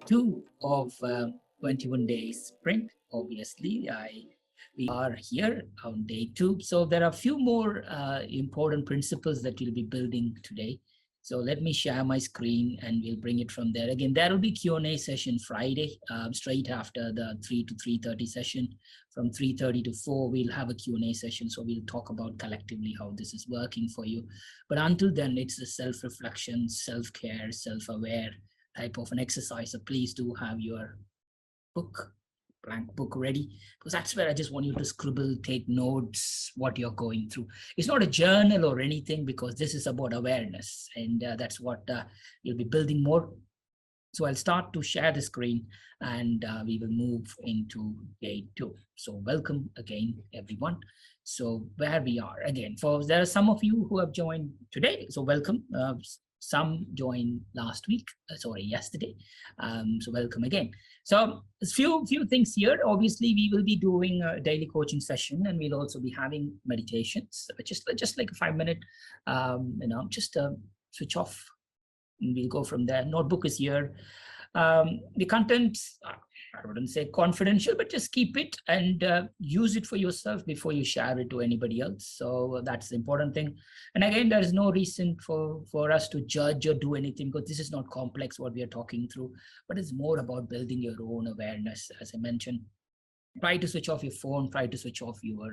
2 of 21 days sprint. Obviously, we are here on day 2. So there are a few more important principles that we'll be building today. So let me share my screen and we'll bring it from there. Again, there will be Q&A session Friday, straight after the 3 to 3:30 session. From 3:30 to 4, we'll have a Q&A session. So we'll talk about collectively how this is working for you. But until then, it's a self-reflection, self-care, self-aware type of an exercise. So please do have your blank book ready, because that's where I just want you to scribble, take notes, what you're going through. It's not a journal or anything, because this is about awareness, and that's what you'll be building more. So I'll start to share the screen and we will move into day 2. So welcome again, everyone. So where we are again, there are some of you who have joined today. So welcome. Some joined yesterday. So welcome again. So a few things here. Obviously, we will be doing a daily coaching session, and we'll also be having meditations, just like a 5-minute, just switch off. And we'll go from there. Notebook is here. The contents, I wouldn't say confidential, but just keep it and use it for yourself before you share it to anybody else. So that's the important thing. And again, there is no reason for us to judge or do anything, because this is not complex what we are talking through, but it's more about building your own awareness. As I mentioned, try to switch off your phone, try to switch off your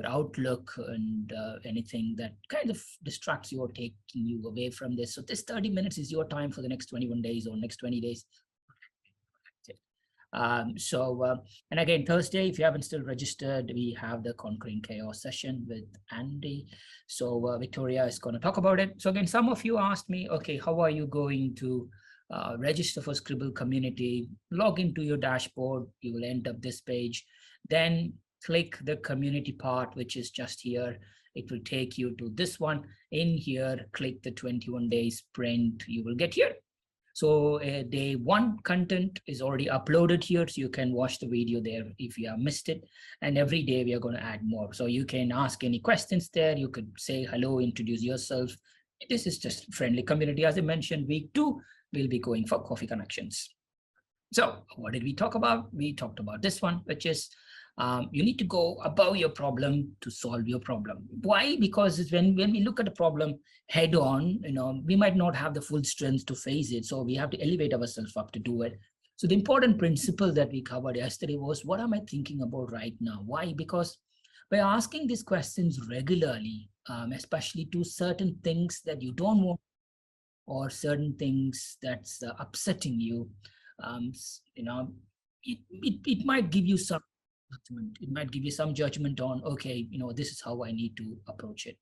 Outlook and anything that kind of distracts you or taking you away from this. So this 30 minutes is your time for the next 21 days or next 20 days. And again, Thursday, if you haven't still registered, we have the Conquering Chaos session with Andy. So Victoria is going to talk about it. So again, some of you asked me, okay, how are you going to register for Scribble community? Log into your dashboard, you will end up this page. Then click the community part, which is just here. It will take you to this one. In here, click the 21 days sprint. You will get here. So day 1 content is already uploaded here, so you can watch the video there if you have missed it. And every day we are going to add more. So you can ask any questions there. You could say hello, introduce yourself. This is just friendly community. As I mentioned, week 2, we'll be going for coffee connections. So what did we talk about? We talked about this one, which is you need to go above your problem to solve your problem. Why? Because when we look at a problem head on, we might not have the full strength to face it. So we have to elevate ourselves up to do it. So the important principle that we covered yesterday was, what am I thinking about right now? Why? Because by asking these questions regularly, especially to certain things that you don't want or certain things that's upsetting you, it might give you some judgment. It might give you some judgment on, okay, this is how I need to approach it.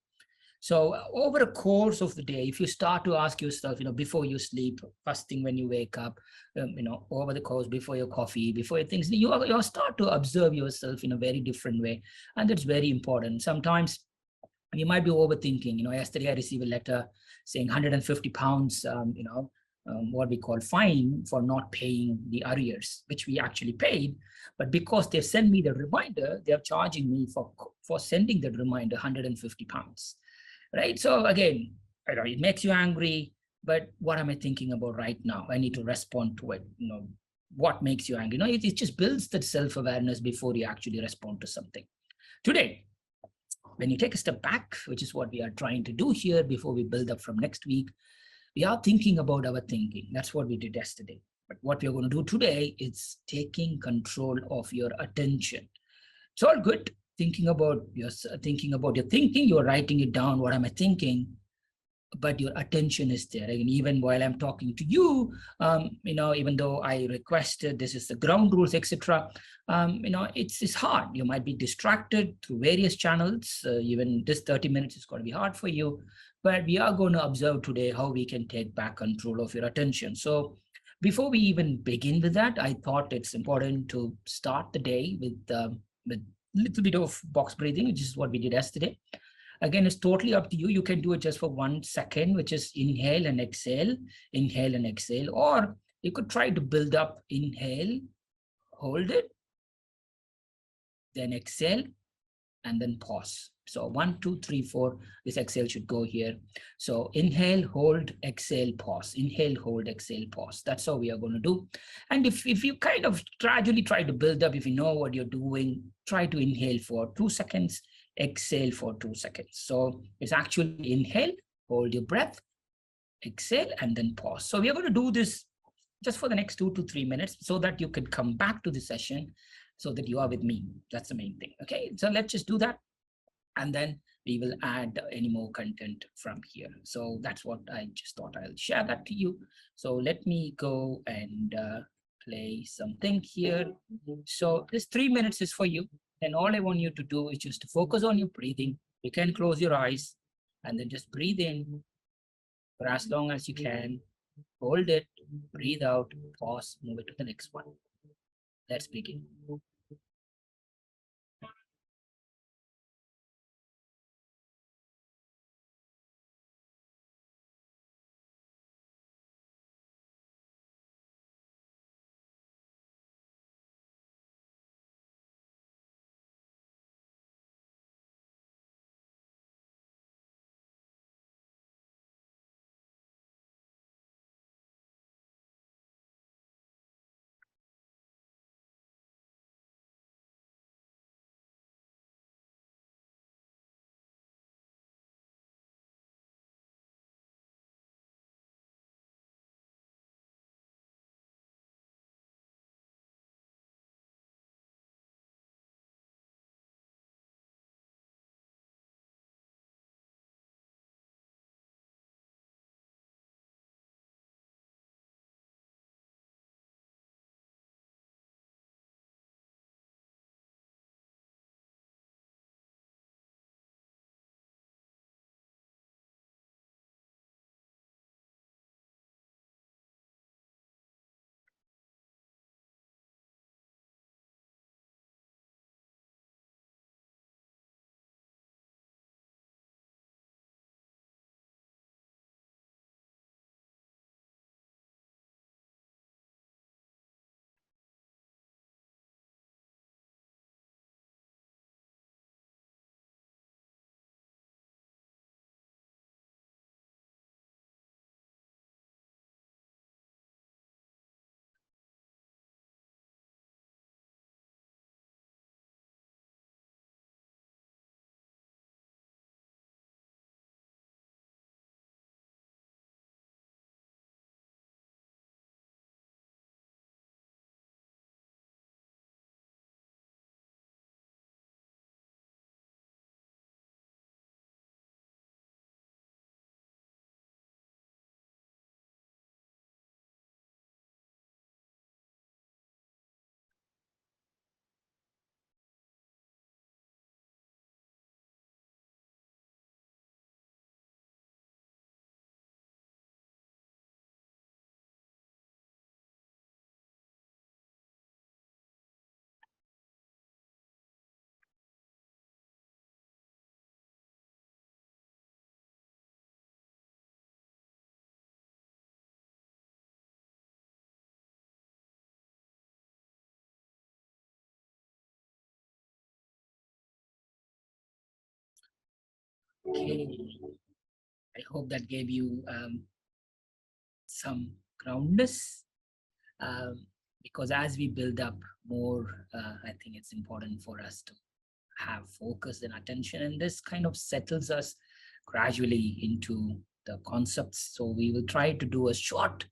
So over the course of the day, if you start to ask yourself, before you sleep, first thing when you wake up, over the course, before your coffee, before your things, you start to observe yourself in a very different way. And that's very important. Sometimes you might be overthinking. Yesterday I received a letter saying 150 pounds, what we call fine for not paying the arrears, which we actually paid. But because they've sent me the reminder, they're charging me for sending the reminder 150 pounds, right? So again, it makes you angry, but what am I thinking about right now? I need to respond to it. What makes you angry? It just builds that self-awareness before you actually respond to something. Today, when you take a step back, which is what we are trying to do here before we build up from next week, we are thinking about our thinking. That's what we did yesterday. But what we're going to do today is taking control of your attention. It's all good thinking about your thinking. You're writing it down. What am I thinking? But your attention is there. And even while I'm talking to you, even though I requested, this is the ground rules, etc. It's hard. You might be distracted through various channels. Even this 30 minutes is going to be hard for you. But we are going to observe today how we can take back control of your attention. So before we even begin with that, I thought it's important to start the day with a little bit of box breathing, which is what we did yesterday. Again, it's totally up to you. You can do it just for 1 second, which is inhale and exhale, or you could try to build up. Inhale, hold it, then exhale, and then pause. So 1, 2, 3, 4, this exhale should go here. So inhale, hold, exhale, pause. Inhale, hold, exhale, pause. That's how we are going to do. And if you kind of gradually try to build up, if you know what you're doing, try to inhale for 2 seconds, exhale for 2 seconds. So it's actually inhale, hold your breath, exhale, and then pause. So we are going to do this just for the next 2 to 3 minutes so that you can come back to the session so that you are with me. That's the main thing. Okay, so let's just do that. And then we will add any more content from here. So that's what I just thought I'll share that to you. So let me go and play something here. So this 3 minutes is for you. And all I want you to do is just to focus on your breathing. You can close your eyes and then just breathe in for as long as you can. Hold it, breathe out, pause, move it to the next one. Let's begin. Okay. I hope that gave you some groundness, um, because as we build up more, I think it's important for us to have focus and attention, and this kind of settles us gradually into the concepts. So we will try to do a short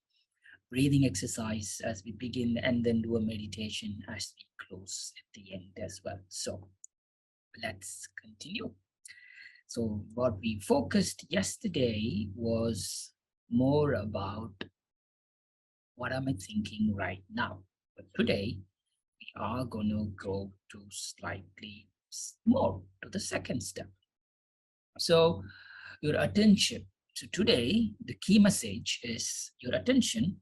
breathing exercise as we begin and then do a meditation as we close at the end as well. So let's continue. So what we focused yesterday was more about what am I thinking right now. But today we are going to go to slightly more to the second step. So your attention. So today the key message is your attention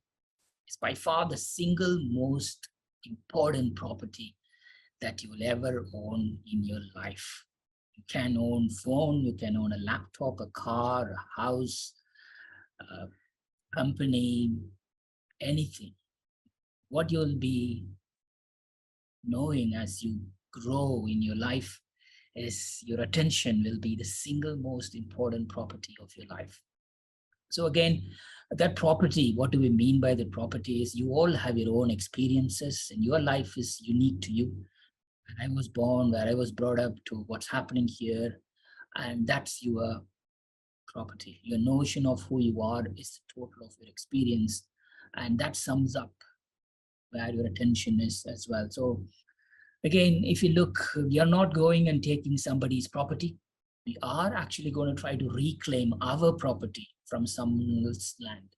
is by far the single most important property that you will ever own in your life. You can own phone, you can own a laptop, a car, a house, a company, anything. What you'll be knowing as you grow in your life is your attention will be the single most important property of your life. So again, that property, what do we mean by the property is you all have your own experiences and your life is unique to you. When I was born, where I was brought up, to what's happening here, and that's your property. Your notion of who you are is the total of your experience, and that sums up where your attention is as well. So again, if you look, we are not going and taking somebody's property. We are actually going to try to reclaim our property from someone else's land,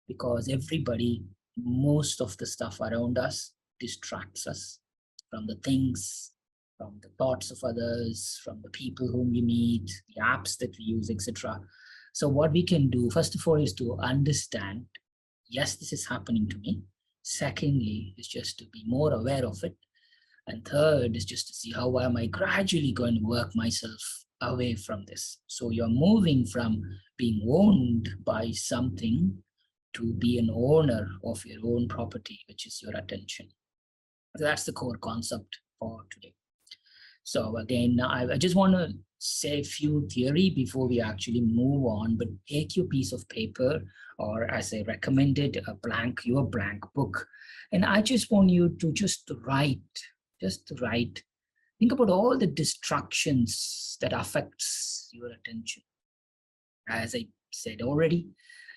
because everybody, most of the stuff around us distracts us from the things, from the thoughts of others, from the people whom we meet, the apps that we use, etc. So what we can do, first of all, is to understand, yes, this is happening to me. Secondly, is just to be more aware of it. And third is just to see how am I gradually going to work myself away from this. So you're moving from being owned by something to be an owner of your own property, which is your attention. So that's the core concept for today. So again, I just want to say a few theory before we actually move on, but take your piece of paper, or as I recommended, your blank book. And I just want you to just write. Think about all the distractions that affects your attention. As I said already,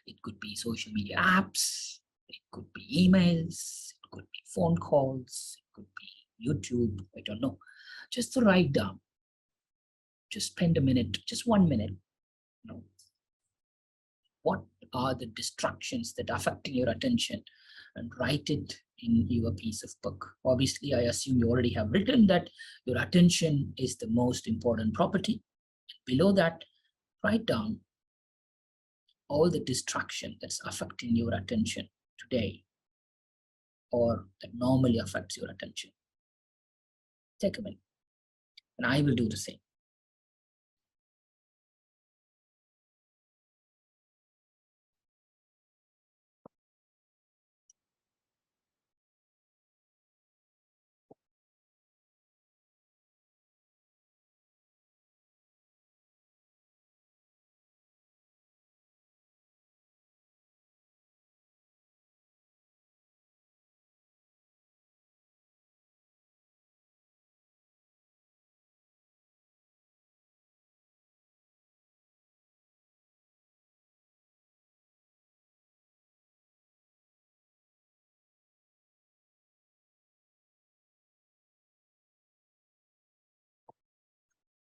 it could be social media apps, it could be emails, it could be phone calls, it could be YouTube, I don't know. Just to write down, just spend a minute, just 1 minute, what are the distractions that are affecting your attention, and write it in your piece of book. Obviously, I assume you already have written that your attention is the most important property. Below that, write down all the distraction that's affecting your attention today, or that normally affects your attention. Take a minute, and I will do the same.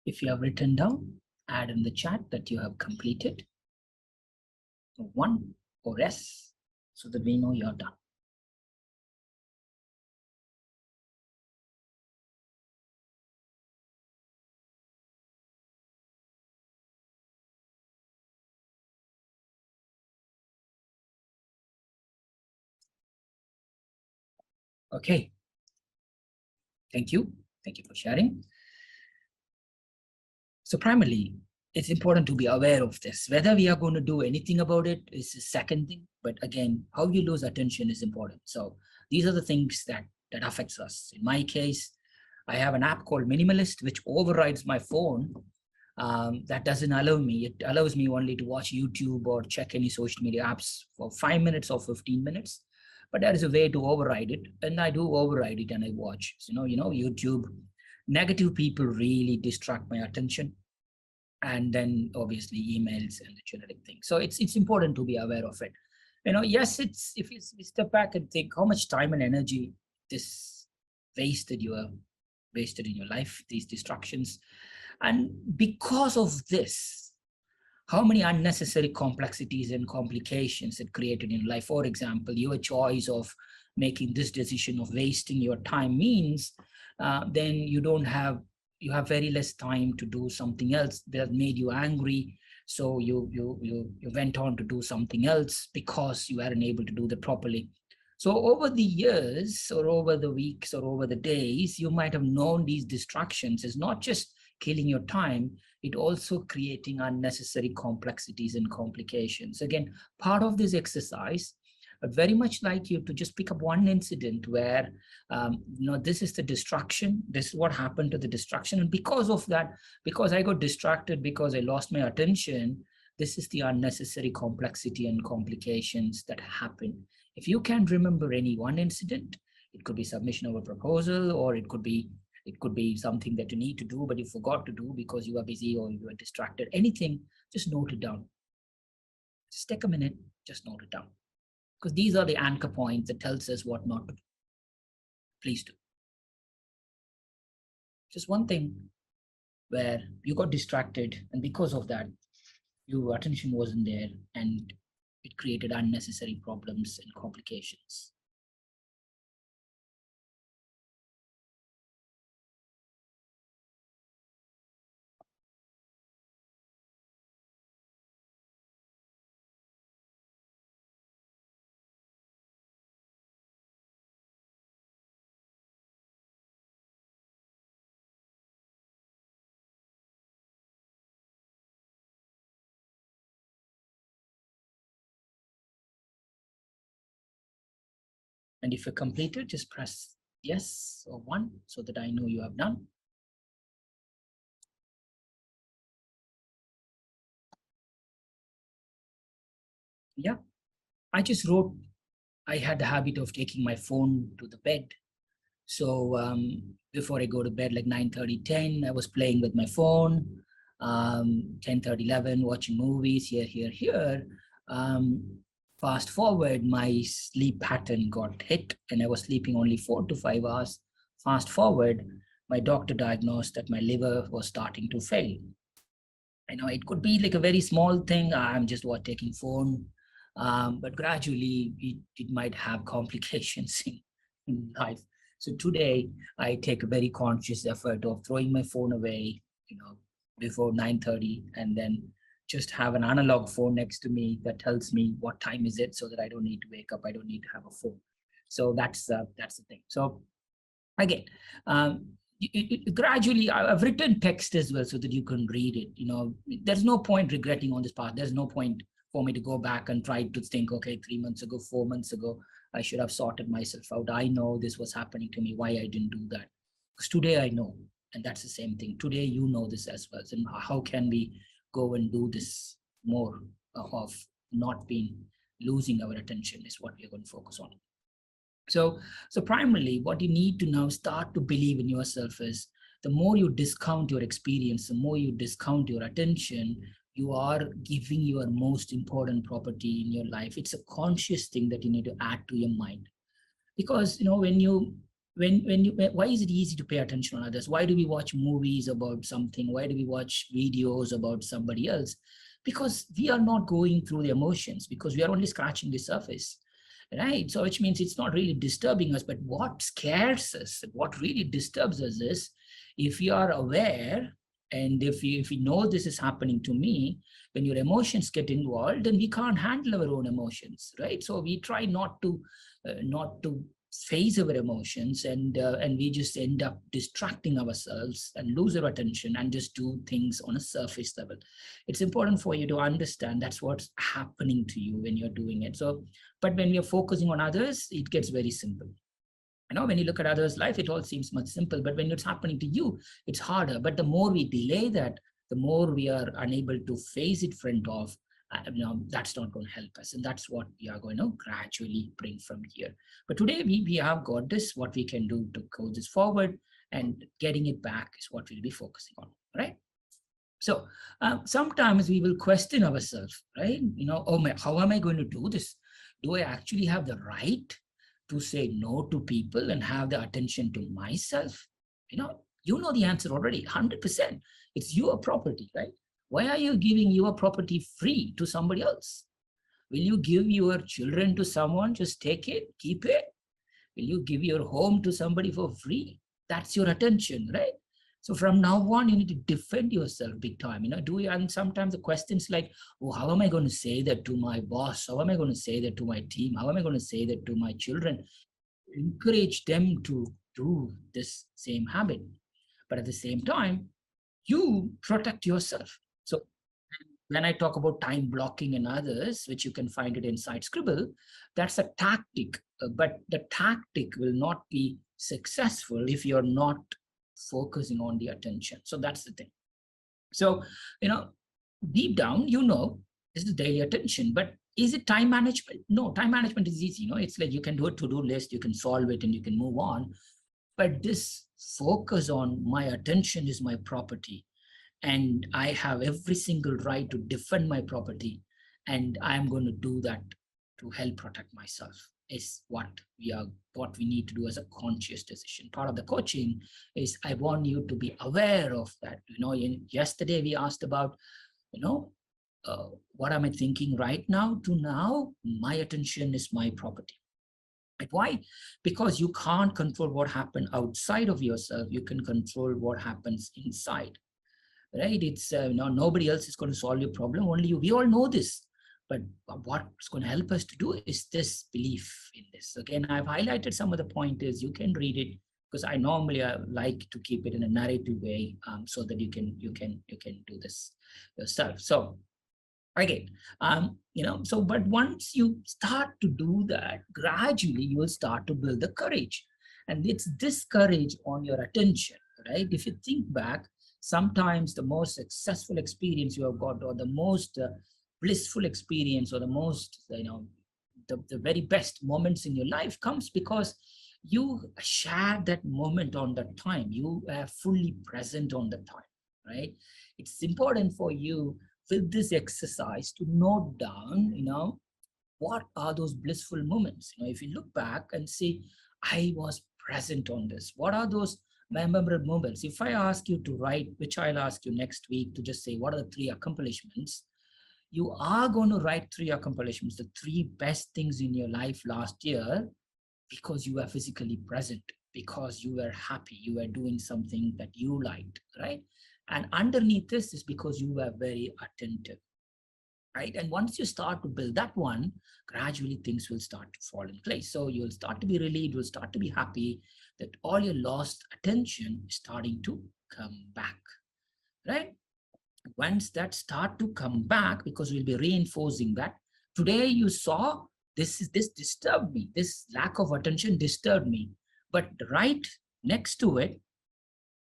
If you have written down, add in the chat that you have completed. 1 or S, so that we know you're done. Okay. Thank you. Thank you for sharing. So primarily, it's important to be aware of this. Whether we are going to do anything about it is the second thing. But again, how you lose attention is important. So these are the things that affects us. In my case, I have an app called Minimalist, which overrides my phone. That doesn't allow me. It allows me only to watch YouTube or check any social media apps for 5 minutes or 15 minutes. But there is a way to override it. And I do override it and I watch. So, YouTube, negative people really distract my attention. And then obviously emails and the generic thing. So it's important to be aware of it. Yes, it's if you step back and think how much time and energy this wasted in your life, these distractions. And because of this, how many unnecessary complexities and complications it created in life. For example, your choice of making this decision of wasting your time means then you have very less time to do something else that made you angry. So you went on to do something else because you weren't able to do that properly. So over the years or over the weeks or over the days, you might have known these distractions is not just killing your time, it also creating unnecessary complexities and complications. Again, part of this exercise, But very much like you to just pick up one incident where, this is the distraction. This is what happened to the distraction. And because of that, because I got distracted, because I lost my attention, this is the unnecessary complexity and complications that happen. If you can remember any one incident, it could be submission of a proposal, or it could be something that you need to do, but you forgot to do because you are busy or you were distracted. Anything, just note it down. Just take a minute, just note it down. Because these are the anchor points that tells us what not to do. Please do. Just one thing where you got distracted, and because of that, your attention wasn't there, and it created unnecessary problems and complications. And if you completed, just press yes or 1 so that I know you have done. Yeah, I just wrote, I had the habit of taking my phone to the bed. So before I go to bed, like 9:30, 10, I was playing with my phone. 10:30, 11, watching movies here. Um, Fast forward, my sleep pattern got hit, and I was sleeping only 4 to 5 hours. Fast forward, my doctor diagnosed that my liver was starting to fail. It could be like a very small thing. I'm just taking phone, but gradually it might have complications in life. So today I take a very conscious effort of throwing my phone away, before 9:30, and then just have an analog phone next to me that tells me what time is it, so that I don't need to wake up. I don't need to have a phone. So that's the thing. So again, gradually, I've written text as well so that you can read it. There's no point regretting on this part. There's no point for me to go back and try to think, okay, 3 months ago, 4 months ago, I should have sorted myself out. I know this was happening to me, why I didn't do that. Because today I know, and that's the same thing. Today you know this as well. And how can we go and do this more of not losing our attention is what we're going to focus on. So primarily, what you need to now start to believe in yourself is the more you discount your experience, the more you discount your attention, you are giving your most important property in your life. It's a conscious thing that you need to add to your mind. Because why is it easy to pay attention on others? Why do we watch movies about something? Why do we watch videos about somebody else? Because we are not going through the emotions, because we are only scratching the surface. Right. So which means it's not really disturbing us, but what scares us, what really disturbs us is if you are aware, and if you know this is happening to me, when your emotions get involved, then we can't handle our own emotions, right? So we try not to face our emotions, and we just end up distracting ourselves and lose our attention and just do things on a surface level. It's important for you to understand that's what's happening to you when you're doing it. So, but when we are focusing on others, it gets very simple. When you look at others' life, it all seems much simple, but when it's happening to you, it's harder. But the more we delay that, the more we are unable to face it front of. That's not going to help us, and that's what we are going to gradually bring from here. But today we have got this. What we can do to go this forward and getting it back is what we'll be focusing on, right? So sometimes we will question ourselves, right? How am I going to do this? Do I actually have the right to say no to people and have the attention to myself? You know the answer already, 100%. It's your property, right? Why are you giving your property free to somebody else? Will you give your children to someone? Just take it, keep it. Will you give your home to somebody for free? That's your attention, right? So from now on, you need to defend yourself big time. And sometimes the questions like, oh, how am I going to say that to my boss? How am I going to say that to my team? How am I going to say that to my children? Encourage them to do this same habit. But at the same time, you protect yourself. So when I talk about time blocking and others, which you can find it inside Scribble, that's a tactic. But the tactic will not be successful if you're not focusing on the attention. So that's the thing. So, deep down, this is daily attention, but is it time management? No, time management is easy. It's like you can do a to-do list, you can solve it and you can move on. But this focus on my attention is my property, and I have every single right to defend my property, and I am going to do that to help protect myself, is what we need to do as a conscious decision. Part of the coaching is I want you to be aware of that. Yesterday we asked about, what am I thinking right now? To now, my attention is my property. And why? Because you can't control what happened outside of yourself. You can control what happens inside. Right? It's nobody else is going to solve your problem, only you. We all know this, but what's going to help us to do is this belief in this. Again, I've highlighted some of the pointers. You can read it, because I normally like to keep it in a narrative way, so that you can do this yourself. So again, but once you start to do that, gradually you will start to build the courage, and it's this courage on your attention. Right? If you think back, sometimes the most successful experience you have got, or the most blissful experience, or the most, the very best moments in your life comes because you share that moment on that time. You are fully present on the time, right? It's important for you with this exercise to note down, what are those blissful moments? If you look back and say, I was present on this, what are those memorable moments? If I ask you to write, which I'll ask you next week, to just say, what are the 3 accomplishments? You are going to write 3 accomplishments, the 3 best things in your life last year, because you were physically present, because you were happy, you were doing something that you liked, right? And underneath this is because you were very attentive, right? And once you start to build that one, gradually things will start to fall in place. So you'll start to be relieved, you'll start to be happy that all your lost attention is starting to come back, right? Once that start to come back, because we'll be reinforcing that, today you saw this disturbed me, this lack of attention disturbed me, but right next to it,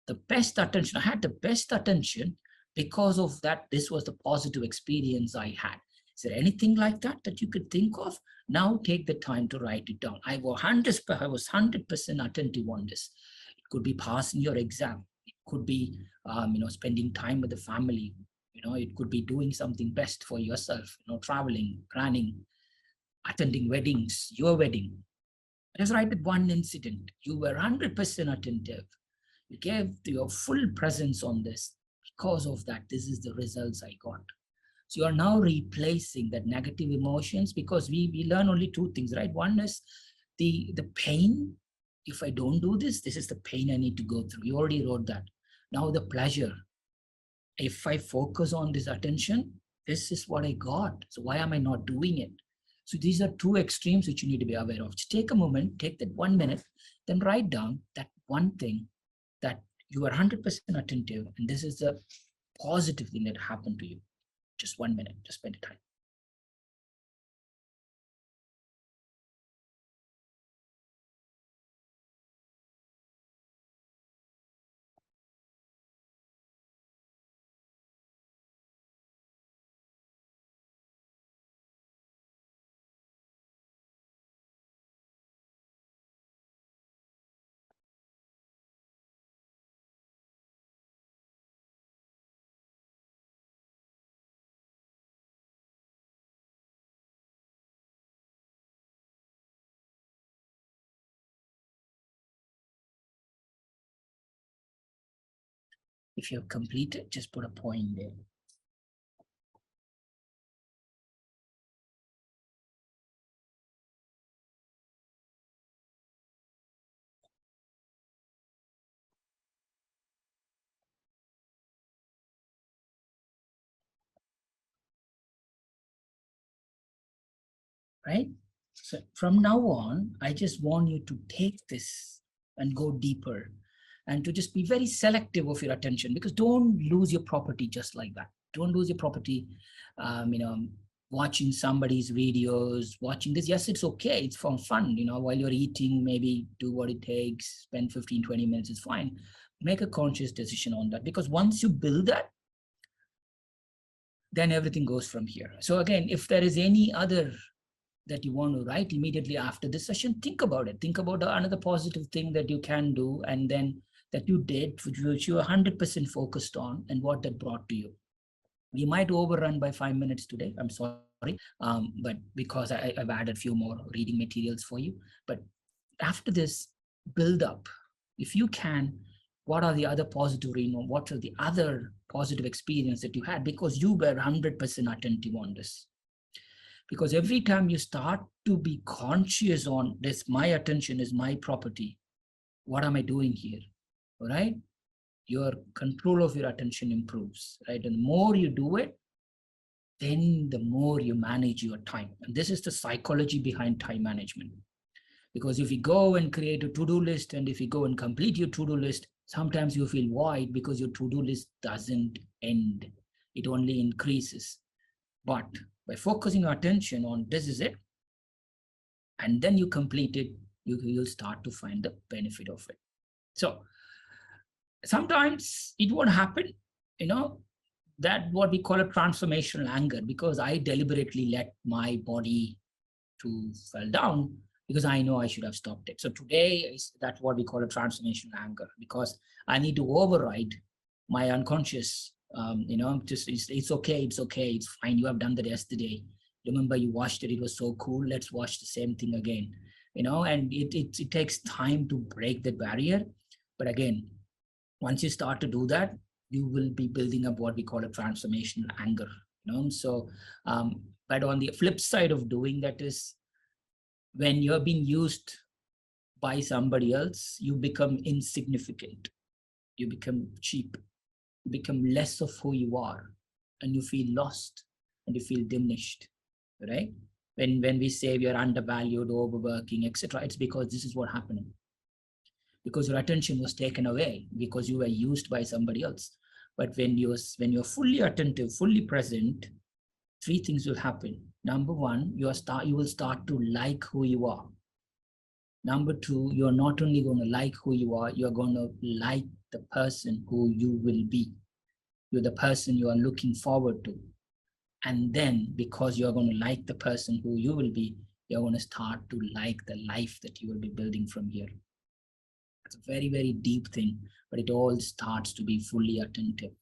the best attention, I had the best attention because of that. This was the positive experience I had. Is there anything like that you could think of? Now take the time to write it down. I was 100% attentive on this. It could be passing your exam. It could be, spending time with the family. It could be doing something best for yourself, traveling, planning, attending weddings, your wedding. Just write that one incident. You were 100% attentive. You gave your full presence on this. Because of that, this is the results I got. So you are now replacing that negative emotions, because we learn only 2 things, right? One is the pain. If I don't do this, this is the pain I need to go through. You already wrote that. Now the pleasure. If I focus on this attention, this is what I got. So why am I not doing it? So these are 2 extremes which you need to be aware of. Just take a moment, take that 1 minute, then write down that one thing that you are 100% attentive, and this is the positive thing that happened to you. Just 1 minute, just spend the time. If you've completed, just put a point there. Right? So from now on, I just want you to take this and go deeper, and to just be very selective of your attention, because don't lose your property just like that. Don't lose your property. You know, watching somebody's videos, watching this. Yes, it's okay. It's for fun. You know, while you're eating, maybe do what it takes, spend 15, 20 minutes, it's fine. Make a conscious decision on that, because once you build that, then everything goes from here. So again, if there is any other that you want to write immediately after this session, think about it. Think about another positive thing that you can do, and then that you did, which you are 100% focused on, and what that brought to you. We might overrun by 5 minutes today. I'm sorry, but because I've added a few more reading materials for you. But after this, build up. If you can, what are the other positive, what are the other positive experience that you had, because you were 100% attentive on this. Because every time you start to be conscious on this, my attention is my property. What am I doing here? All right. Your control of your attention improves, right? And the more you do it, then the more you manage your time. And this is the psychology behind time management. Because if you go and create a to-do list, and if you go and complete your to-do list, sometimes you feel void because your to-do list doesn't end. It only increases. But by focusing your attention on this is it, and then you complete it, you'll start to find the benefit of it. So sometimes it won't happen, that what we call a transformational anger, because I deliberately let my body to fall down because I know I should have stopped it. So today, that's what we call a transformational anger, because I need to override my unconscious, just it's okay, it's fine. You have done that yesterday. Remember, you watched it, it was so cool. Let's watch the same thing again, and it takes time to break that barrier. But again, once you start to do that, you will be building up what we call a transformational anger. So, but on the flip side of doing that is, when you're being used by somebody else, you become insignificant. You become cheap. You become less of who you are, and you feel lost and you feel diminished, right? When we say we are undervalued, overworking, etc., it's because this is what happened. Because your attention was taken away because you were used by somebody else. But when you're fully attentive, fully present, three things will happen. Number one, you will start to like who you are. Number two, you're not only going to like who you are, you're going to like the person who you will be. You're the person you are looking forward to. And then, because you're going to like the person who you will be, you're going to start to like the life that you will be building from here. It's a very, very deep thing, but it all starts to be fully attentive,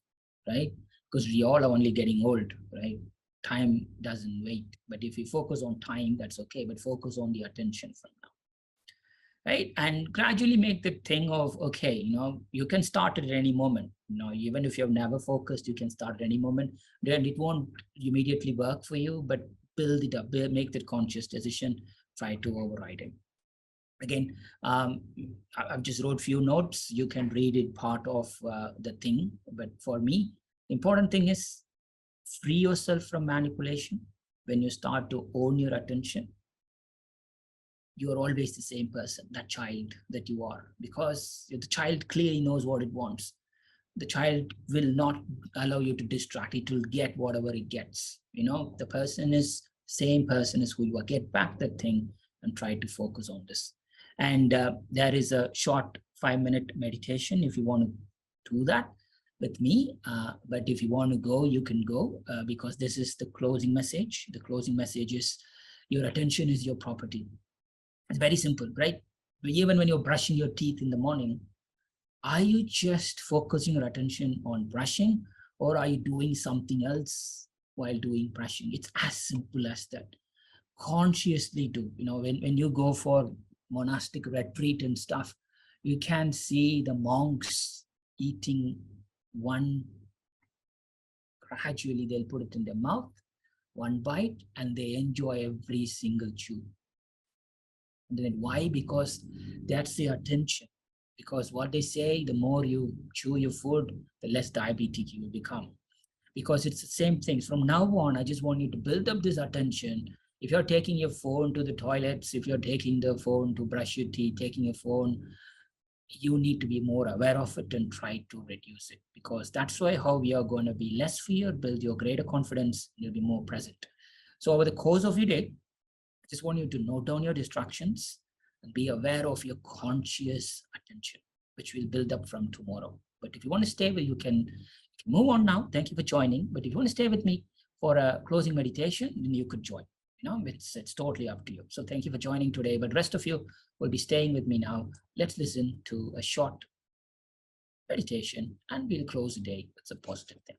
right? Because we all are only getting old, right? Time doesn't wait. But if you focus on time, that's okay. But focus on the attention from now, right? And gradually make the thing of, okay, you can start at any moment. Even if you've never focused, you can start at any moment. Then it won't immediately work for you, but build it up, make that conscious decision, try to override it. Again, I've just wrote few notes. You can read it part of the thing. But for me, the important thing is free yourself from manipulation. When you start to own your attention, you are always the same person, that child that you are, because the child clearly knows what it wants. The child will not allow you to distract. It will get whatever it gets. The person is same person as who you are. Get back that thing and try to focus on this. And there is a short 5-minute meditation if you want to do that with me. But if you want to go, you can go, because this is the closing message. The closing message is, your attention is your property. It's very simple, right? Even when you're brushing your teeth in the morning, are you just focusing your attention on brushing, or are you doing something else while doing brushing? It's as simple as that. Consciously do. When you go for monastic retreat and stuff, you can see the monks eating one, gradually they'll put it in their mouth, one bite, and they enjoy every single chew. And then why? Because that's the attention. Because what they say, the more you chew your food, the less diabetic you will become. Because it's the same thing. From now on, I just want you to build up this attention. If you're taking your phone to the toilets, if you're taking the phone to brush your teeth, taking your phone you need to be more aware of it and try to reduce it, because that's why how we are going to be less fear, build your greater confidence, you'll be more present. So over the course of your day, I just want you to note down your distractions and be aware of your conscious attention, which will build up from tomorrow. But if you want to stay with, you can move on now. Thank you for joining. But if you want to stay with me for a closing meditation, then you could join. It's totally up to you. So thank you for joining today. But rest of you will be staying with me now. Let's listen to a short meditation and we'll close the day with a positive thing.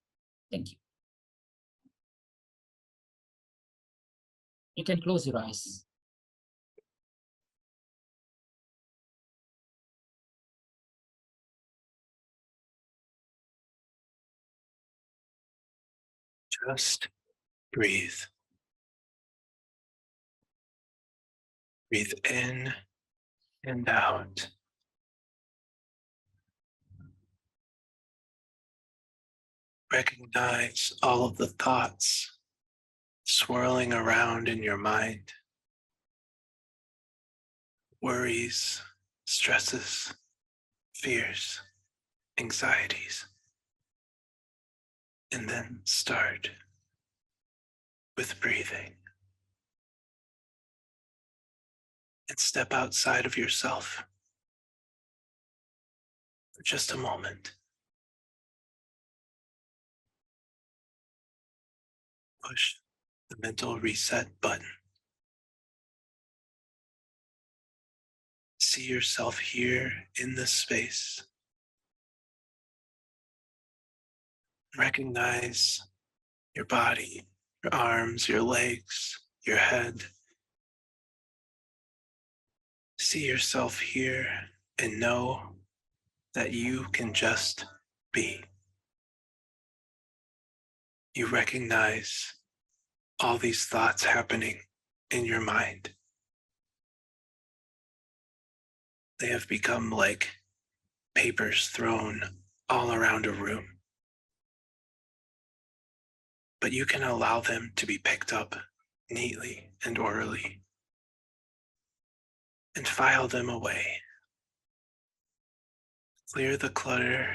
Thank you. You can close your eyes. Just breathe. Breathe in and out. Recognize all of the thoughts swirling around in your mind. Worries, stresses, fears, anxieties. And then start with breathing. And step outside of yourself for just a moment. Push the mental reset button. See yourself here in this space. Recognize your body, your arms, your legs, your head. See yourself here and know that you can just be. You recognize all these thoughts happening in your mind. They have become like papers thrown all around a room. But you can allow them to be picked up neatly and orderly and file them away. Clear the clutter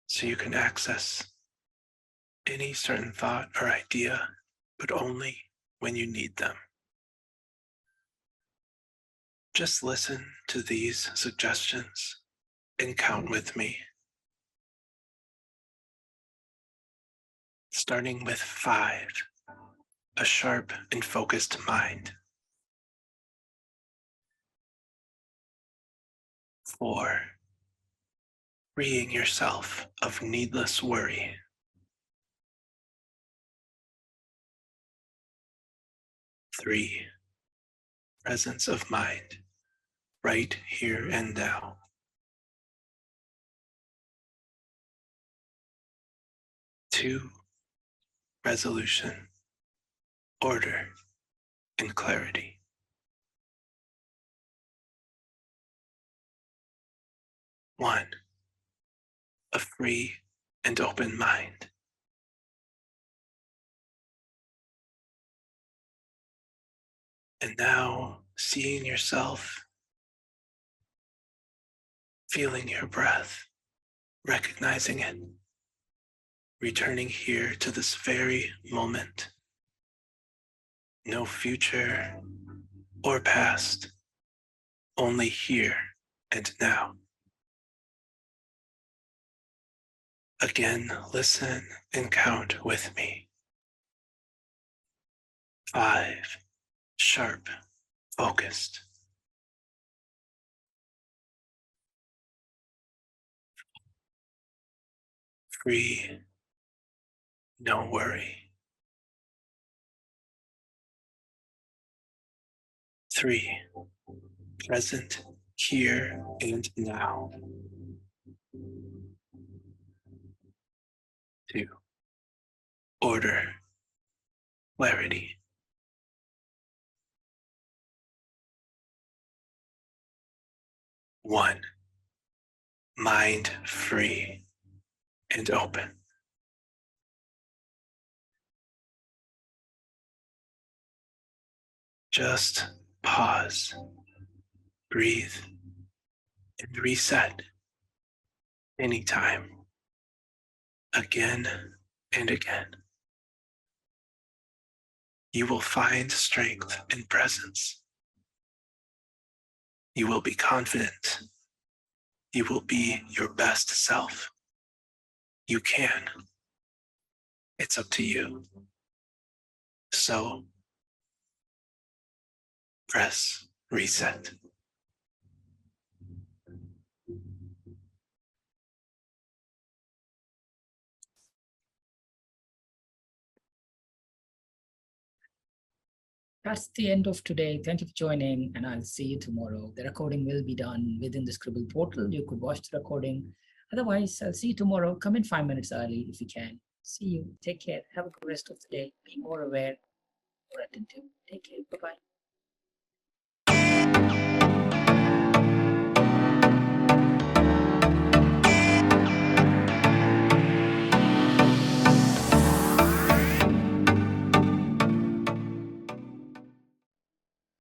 so you can access any certain thought or idea, but only when you need them. Just listen to these suggestions and count with me. Starting with 5, a sharp and focused mind. 4, freeing yourself of needless worry. 3, presence of mind, right here and now. 2, resolution, order, and clarity. 1, a free and open mind. And now, seeing yourself, feeling your breath, recognizing it, returning here to this very moment. No future or past, only here and now. Again, listen and count with me. 5, sharp, focused. 3, no worry. 3, present here and now. 2, order, clarity. 1, mind free and open. Just pause, breathe, and reset anytime, again and again. You will find strength in presence. You will be confident. You will be your best self. You can. It's up to you. So press reset. That's the end of today. Thank you for joining, and I'll see you tomorrow. The recording will be done within the Scribble portal. You could watch the recording. Otherwise, I'll see you tomorrow. Come in 5 minutes early if you can. See you. Take care. Have a good rest of the day. Be more aware, more attentive. Take care. Bye-bye.